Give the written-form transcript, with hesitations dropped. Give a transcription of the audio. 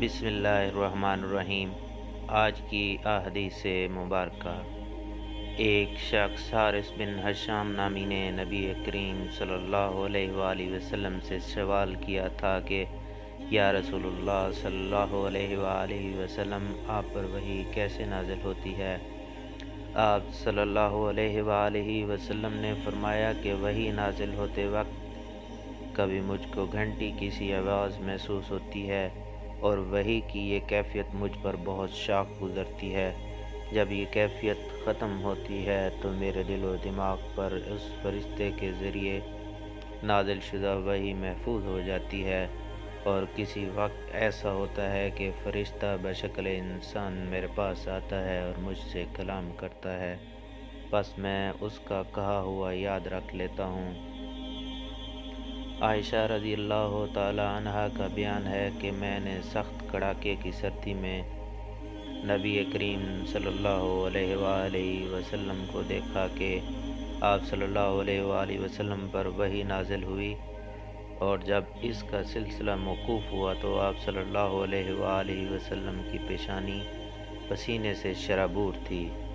بسم اللہ الرحمن الرحیم۔ آج کی حدیث مبارکہ، ایک شخص حارث بن حشام نامی نے نبی کریم صلی اللہ علیہ وآلہ وسلم سے سوال کیا تھا کہ یا رسول اللہ صلی اللہ علیہ وآلہ وسلم، آپ پر وحی کیسے نازل ہوتی ہے؟ آپ صلی اللہ علیہ وآلہ وسلم نے فرمایا کہ وحی نازل ہوتے وقت کبھی مجھ کو گھنٹی کی سی آواز محسوس ہوتی ہے اور وحی کی یہ کیفیت مجھ پر بہت شاق گزرتی ہے۔ جب یہ کیفیت ختم ہوتی ہے تو میرے دل و دماغ پر اس فرشتے کے ذریعے نازل شدہ وحی محفوظ ہو جاتی ہے، اور کسی وقت ایسا ہوتا ہے کہ فرشتہ بشکل انسان میرے پاس آتا ہے اور مجھ سے کلام کرتا ہے، بس میں اس کا کہا ہوا یاد رکھ لیتا ہوں۔ عائشہ رضی اللہ تعالی عنہا کا بیان ہے کہ میں نے سخت کڑاکے کی سردی میں نبی کریم صلی اللہ علیہ وآلہ وسلم کو دیکھا کہ آپ صلی اللہ علیہ وآلہ وسلم پر وحی نازل ہوئی، اور جب اس کا سلسلہ موقوف ہوا تو آپ صلی اللہ علیہ وآلہ وسلم کی پیشانی پسینے سے شرابور تھی۔